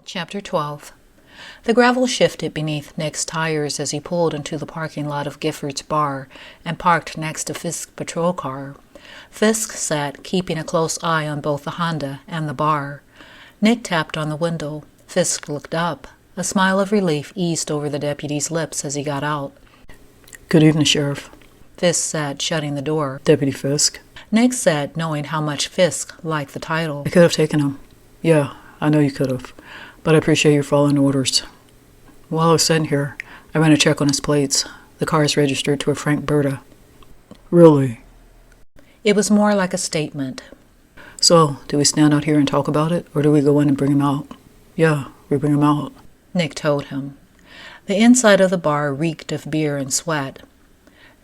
Chapter 12. The gravel shifted beneath Nick's tires as he pulled into the parking lot of Gifford's bar and parked next to Fisk's patrol car. Fisk sat, keeping a close eye on both the Honda and the bar. Nick tapped on the window. Fisk looked up. A smile of relief eased over the deputy's lips as he got out. Good evening, Sheriff. Fisk said, shutting the door. Deputy Fisk. Nick said, knowing how much Fisk liked the title. I could have taken him. Yeah, I know you could have. But I appreciate your following orders. While I was sitting here, I ran a check on his plates. The car is registered to a Frank Berta. Really? It was more like a statement. So, do we stand out here and talk about it, or do we go in and bring him out? Yeah, we bring him out. Nick told him. The inside of the bar reeked of beer and sweat.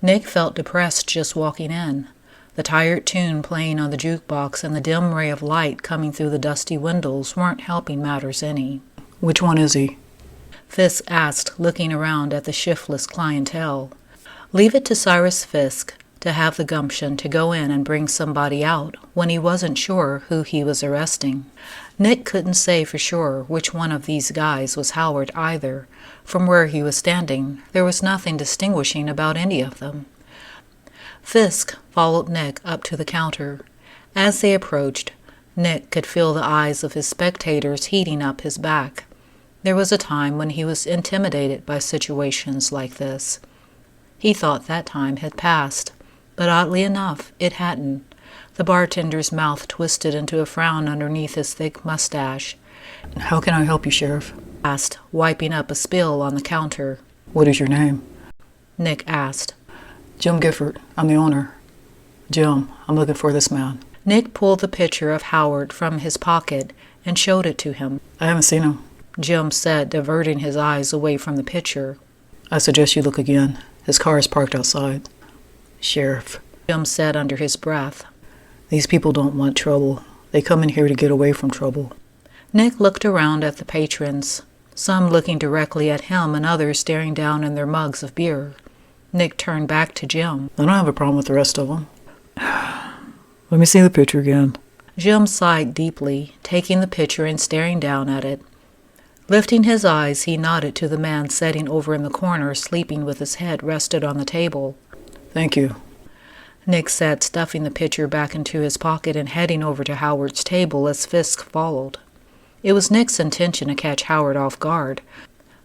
Nick felt depressed just walking in. The tired tune playing on the jukebox and the dim ray of light coming through the dusty windows weren't helping matters any. Which one is he? Fisk asked, looking around at the shiftless clientele. Leave it to Cyrus Fisk to have the gumption to go in and bring somebody out when he wasn't sure who he was arresting. Nick couldn't say for sure which one of these guys was Howard either. From where he was standing, there was nothing distinguishing about any of them. Fisk followed Nick up to the counter. As they approached, Nick could feel the eyes of his spectators heating up his back. There was a time when he was intimidated by situations like this. He thought that time had passed, but oddly enough, it hadn't. The bartender's mouth twisted into a frown underneath his thick mustache. How can I help you, Sheriff? Asked, wiping up a spill on the counter. What is your name? Nick asked. Jim Gifford. I'm the owner. Jim, I'm looking for this man. Nick pulled the picture of Howard from his pocket and showed it to him. I haven't seen him, Jim said, diverting his eyes away from the picture. I suggest you look again. His car is parked outside. Sheriff, Jim said under his breath. These people don't want trouble. They come in here to get away from trouble. Nick looked around at the patrons, some looking directly at him and others staring down in their mugs of beer. Nick turned back to Jim. I don't have a problem with the rest of them. Let me see the picture again. Jim sighed deeply, taking the picture and staring down at it. Lifting his eyes, he nodded to the man sitting over in the corner, sleeping with his head rested on the table. Thank you. Nick said, stuffing the picture back into his pocket and heading over to Howard's table as Fisk followed. It was Nick's intention to catch Howard off guard,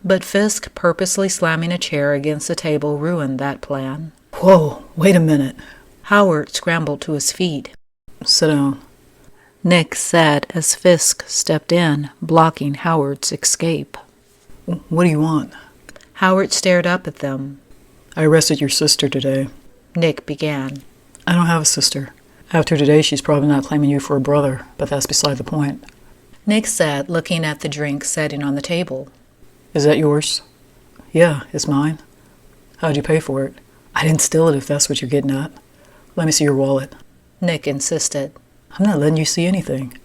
but Fisk purposely slamming a chair against the table ruined that plan. Whoa, wait a minute. Howard scrambled to his feet. Sit down, Nick said as Fisk stepped in, blocking Howard's escape. What do you want? Howard stared up at them. I arrested your sister today. Nick began. I don't have a sister. After today, she's probably not claiming you for a brother, but that's beside the point. Nick said, looking at the drink setting on the table. Is that yours? Yeah, it's mine. How'd you pay for it? I didn't steal it if that's what you're getting at. Let me see your wallet. Nick insisted. I'm not letting you see anything,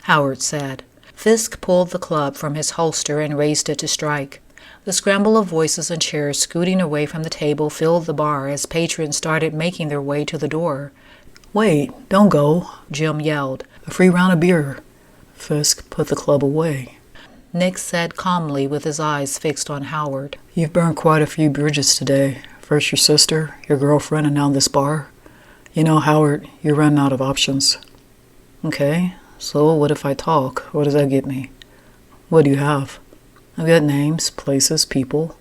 Howard said. Fisk pulled the club from his holster and raised it to strike. The scramble of voices and chairs scooting away from the table filled the bar as patrons started making their way to the door. Wait, don't go, Jim yelled. A free round of beer. Fisk put the club away. Nick said calmly with his eyes fixed on Howard. You've burned quite a few bridges today. First your sister, your girlfriend, and now this bar. You know, Howard, you're running out of options. Okay, so what if I talk? What does that get me? What do you have? I've got names, places, people.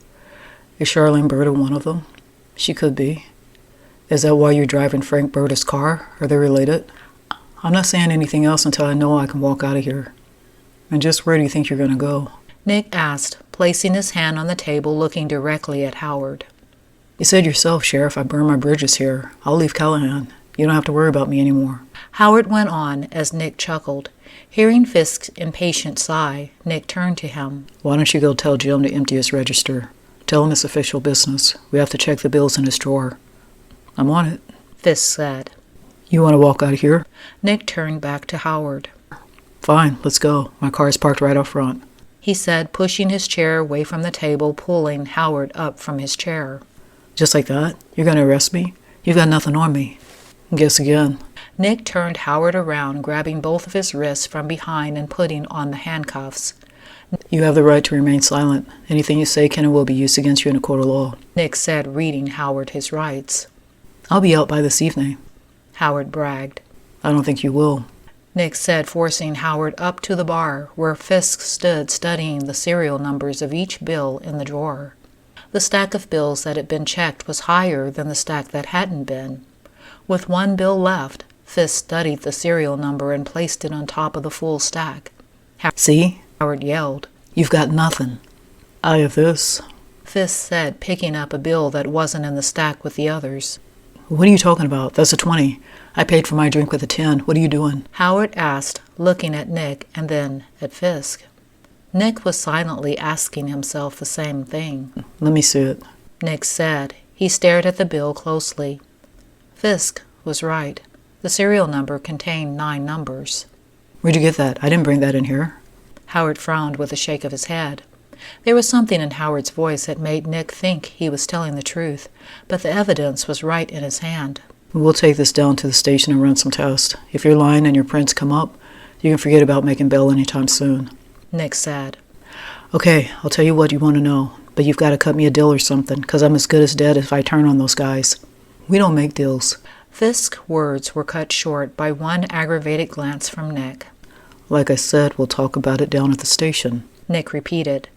Is Charlene Berta one of them? She could be. Is that why you're driving Frank Berta's car? Are they related? I'm not saying anything else until I know I can walk out of here. And just where do you think you're going to go? Nick asked, placing his hand on the table, looking directly at Howard. You said yourself, Sheriff, I burned my bridges here. I'll leave Callahan. You don't have to worry about me anymore. Howard went on as Nick chuckled. Hearing Fisk's impatient sigh, Nick turned to him. Why don't you go tell Jim to empty his register? Tell him it's official business. We have to check the bills in his drawer. I'm on it, Fisk said. You want to walk out of here? Nick turned back to Howard. Fine, let's go. My car is parked right out front, he said, pushing his chair away from the table, pulling Howard up from his chair. Just like that? You're going to arrest me? You've got nothing on me. Guess again. Nick turned Howard around, grabbing both of his wrists from behind and putting on the handcuffs. You have the right to remain silent. Anything you say can and will be used against you in a court of law. Nick said, reading Howard his rights. I'll be out by this evening. Howard bragged. I don't think you will. Nick said, forcing Howard up to the bar where Fisk stood studying the serial numbers of each bill in the drawer. The stack of bills that had been checked was higher than the stack that hadn't been. With one bill left, Fisk studied the serial number and placed it on top of the full stack. See? Howard yelled. You've got nothing. I have this. Fisk said, picking up a bill that wasn't in the stack with the others. What are you talking about? That's a 20. I paid for my drink with a 10. What are you doing? Howard asked, looking at Nick and then at Fisk. Nick was silently asking himself the same thing. Let me see it. Nick said. He stared at the bill closely. Fisk was right. The serial number contained 9 numbers. Where'd you get that? I didn't bring that in here. Howard frowned with a shake of his head. There was something in Howard's voice that made Nick think he was telling the truth, but the evidence was right in his hand. We'll take this down to the station and run some tests. If you're lying and your prints come up, you can forget about making bail anytime soon. Nick said. Okay, I'll tell you what you want to know, but you've got to cut me a deal or something, 'cause I'm as good as dead if I turn on those guys. We don't make deals. Fisk's words were cut short by one aggravated glance from Nick. Like I said, we'll talk about it down at the station. Nick repeated.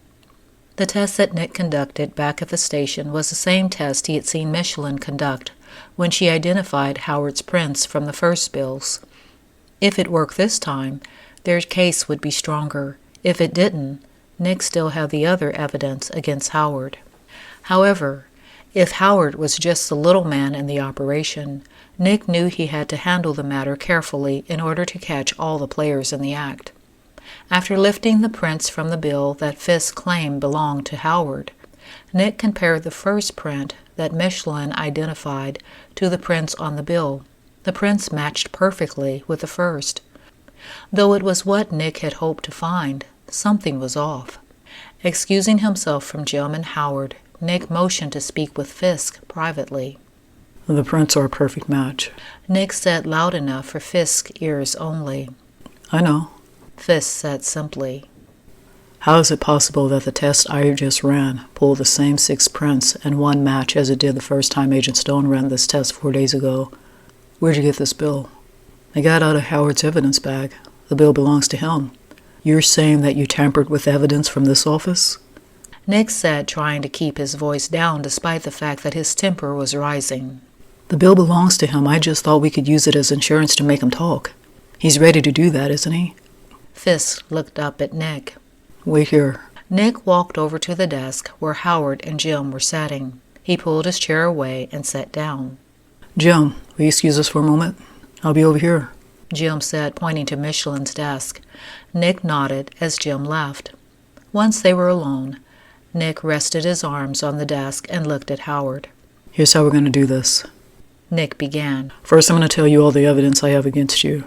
The test that Nick conducted back at the station was the same test he had seen Michelin conduct when she identified Howard's prints from the first bills. If it worked this time, their case would be stronger. If it didn't, Nick still had the other evidence against Howard. However, if Howard was just the little man in the operation, Nick knew he had to handle the matter carefully in order to catch all the players in the act. After lifting the prints from the bill that Fisk claimed belonged to Howard, Nick compared the first print that Michelin identified to the prints on the bill. The prints matched perfectly with the first. Though it was what Nick had hoped to find, something was off. Excusing himself from Jim and Howard, Nick motioned to speak with Fisk privately. The prints are a perfect match. Nick said loud enough for Fisk's ears only. I know. Fisk said simply. How is it possible that the test I just ran pulled the same 6 prints and one match as it did the first time Agent Stone ran this test 4 days ago? Where'd you get this bill? I got out of Howard's evidence bag. The bill belongs to him. You're saying that you tampered with evidence from this office? Nick said, trying to keep his voice down despite the fact that his temper was rising. The bill belongs to him. I just thought we could use it as insurance to make him talk. He's ready to do that, isn't he? Fisk looked up at Nick. Wait here. Nick walked over to the desk where Howard and Jim were sitting. He pulled his chair away and sat down. Jim, will you excuse us for a moment? I'll be over here. Jim said, pointing to Michelin's desk. Nick nodded as Jim left. Once they were alone, Nick rested his arms on the desk and looked at Howard. Here's how we're going to do this. Nick began. First, I'm going to tell you all the evidence I have against you,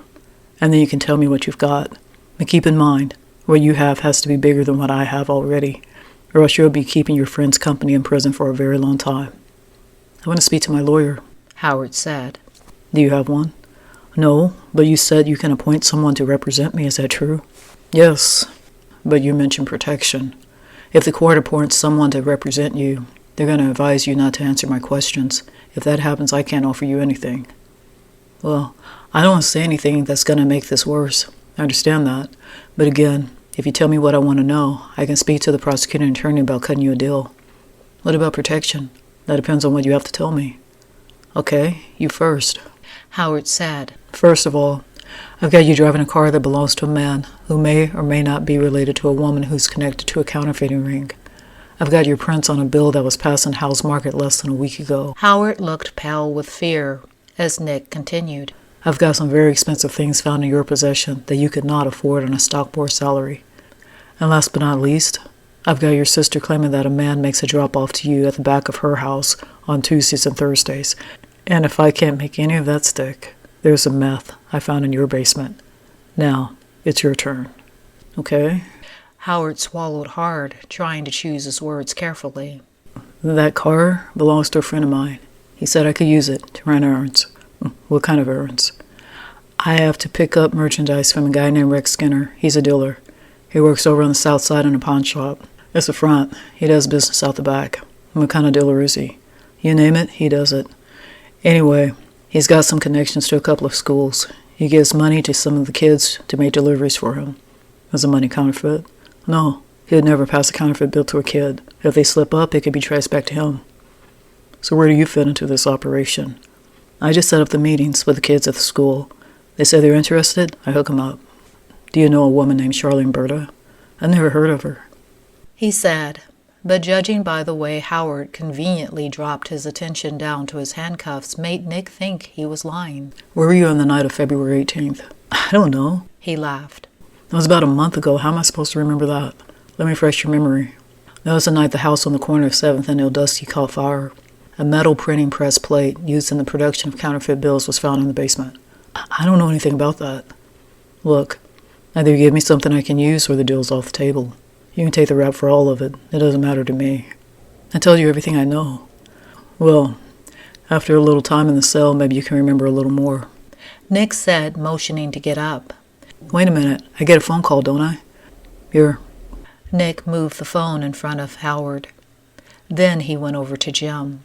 and then you can tell me what you've got. But keep in mind, what you have has to be bigger than what I have already, or else you'll be keeping your friend's company in prison for a very long time. I want to speak to my lawyer. Howard said. Do you have one? No, but you said you can appoint someone to represent me. Is that true? Yes, but you mentioned protection. If the court appoints someone to represent you, they're going to advise you not to answer my questions. If that happens, I can't offer you anything. Well, I don't want to say anything that's going to make this worse. I understand that. But again, if you tell me what I want to know, I can speak to the prosecuting attorney about cutting you a deal. What about protection? That depends on what you have to tell me. Okay, you first. Howard said. First of all, I've got you driving a car that belongs to a man who may or may not be related to a woman who's connected to a counterfeiting ring. I've got your prints on a bill that was passed in Howe's Market less than a week ago. Howard looked pale with fear as Nick continued. I've got some very expensive things found in your possession that you could not afford on a stock board salary. And last but not least, I've got your sister claiming that a man makes a drop-off to you at the back of her house on Tuesdays and Thursdays. And if I can't make any of that stick, there's some meth I found in your basement. Now, it's your turn. Okay? Howard swallowed hard, trying to choose his words carefully. That car belongs to a friend of mine. He said I could use it to run errands. What kind of errands? I have to pick up merchandise from a guy named Rex Skinner. He's a dealer. He works over on the south side in a pawn shop. It's the front. He does business out the back. What kind of dealer is he? You name it, he does it. Anyway, he's got some connections to a couple of schools. He gives money to some of the kids to make deliveries for him. Was the money counterfeit? No, he would never pass a counterfeit bill to a kid. If they slip up, it could be traced back to him. So where do you fit into this operation? I just set up the meetings with the kids at the school. They say they're interested, I hook them up. Do you know a woman named Charlene Berta? I never heard of her. He said, but judging by the way Howard conveniently dropped his attention down to his handcuffs made Nick think he was lying. Where were you on the night of February 18th? I don't know. He laughed. That was about a month ago. How am I supposed to remember that? Let me refresh your memory. That was the night the house on the corner of 7th and Ildusky caught fire. A metal printing press plate used in the production of counterfeit bills was found in the basement. I don't know anything about that. Look, either you give me something I can use or the deal's off the table. You can take the rap for all of it. It doesn't matter to me. I told you everything I know. Well, after a little time in the cell, maybe you can remember a little more. Nick said, motioning to get up. Wait a minute. I get a phone call, don't I? Here. Nick moved the phone in front of Howard. Then he went over to Jim.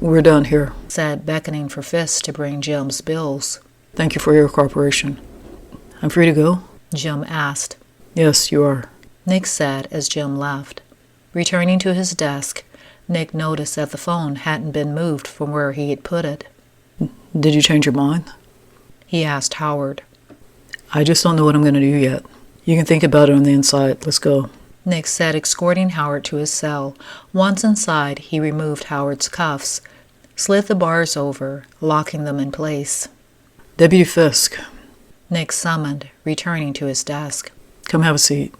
We're done here, said, beckoning for Fisk to bring Jim's bills. Thank you for your cooperation. I'm free to go? Jim asked. Yes, you are. Nick said as Jim left. Returning to his desk, Nick noticed that the phone hadn't been moved from where he had put it. Did you change your mind? He asked Howard. I just don't know what I'm going to do yet. You can think about it on the inside. Let's go. Nick said, escorting Howard to his cell. Once inside, he removed Howard's cuffs, slid the bars over, locking them in place. Deputy Fisk. Nick summoned, returning to his desk. Come have a seat.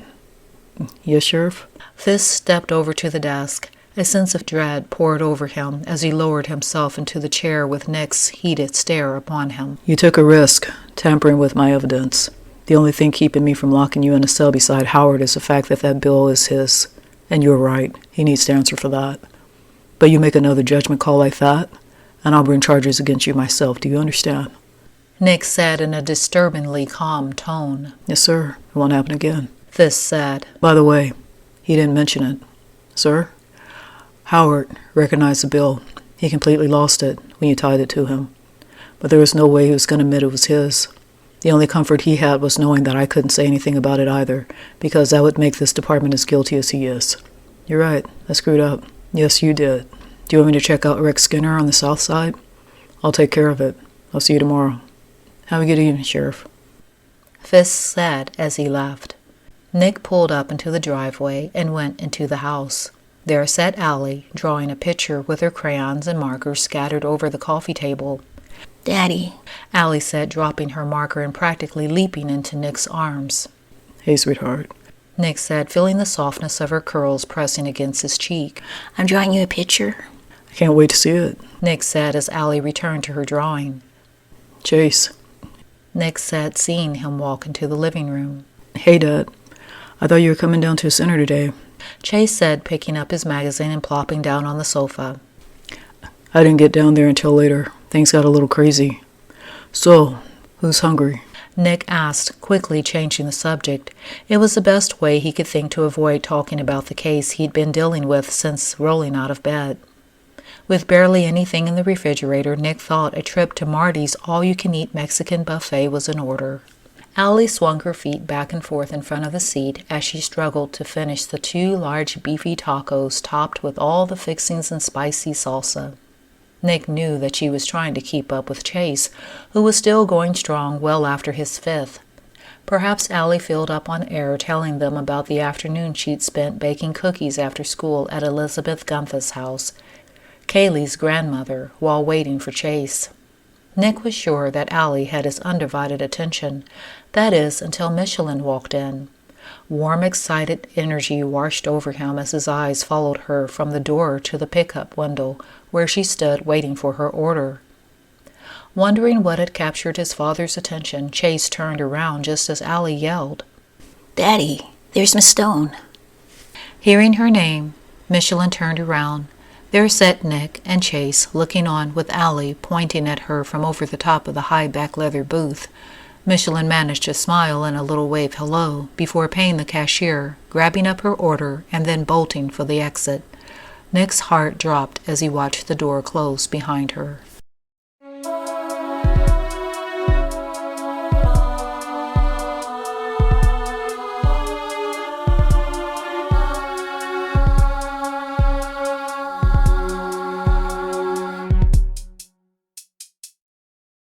Yes, Sheriff? Fisk stepped over to the desk. A sense of dread poured over him as he lowered himself into the chair with Nick's heated stare upon him. You took a risk, tampering with my evidence. The only thing keeping me from locking you in a cell beside Howard is the fact that that bill is his. And you're right, he needs to answer for that. But you make another judgment call like that, and I'll bring charges against you myself. Do you understand? Nick said in a disturbingly calm tone. Yes, sir. It won't happen again. Fisk said. By the way, he didn't mention it. Sir? Howard recognized the bill. He completely lost it when you tied it to him. But there was no way he was going to admit it was his. The only comfort he had was knowing that I couldn't say anything about it either, because that would make this department as guilty as he is. You're right. I screwed up. Yes, you did. Do you want me to check out Rex Skinner on the south side? I'll take care of it. I'll see you tomorrow. Have a good evening, Sheriff. Fisk said as he left. Nick pulled up into the driveway and went into the house. There sat Allie, drawing a picture with her crayons and markers scattered over the coffee table. Daddy, Allie said, dropping her marker and practically leaping into Nick's arms. Hey, sweetheart. Nick said, feeling the softness of her curls pressing against his cheek. I'm drawing you a picture. I can't wait to see it. Nick said as Allie returned to her drawing. Chase. Nick said, seeing him walk into the living room. Hey, Dad. I thought you were coming down to a center today. Chase said, picking up his magazine and plopping down on the sofa. I didn't get down there until later. Things got a little crazy. So, who's hungry? Nick asked, quickly changing the subject. It was the best way he could think to avoid talking about the case he'd been dealing with since rolling out of bed. With barely anything in the refrigerator, Nick thought a trip to Marty's all-you-can-eat Mexican buffet was in order. Allie swung her feet back and forth in front of the seat as she struggled to finish the 2 large beefy tacos topped with all the fixings and spicy salsa. Nick knew that she was trying to keep up with Chase, who was still going strong well after his 5th. Perhaps Allie filled up on air telling them about the afternoon she'd spent baking cookies after school at Elizabeth Gunther's house, Kaylee's grandmother, while waiting for Chase. Nick was sure that Allie had his undivided attention, that is, until Michelin walked in. Warm, excited energy washed over him as his eyes followed her from the door to the pickup window, where she stood waiting for her order. Wondering what had captured his father's attention, Chase turned around just as Allie yelled, Daddy, there's Miss Stone. Hearing her name, Michelin turned around. There sat Nick and Chase, looking on with Allie pointing at her from over the top of the high back leather booth. Michelin managed to smile and a little wave hello before paying the cashier, grabbing up her order, and then bolting for the exit. Nick's heart dropped as he watched the door close behind her.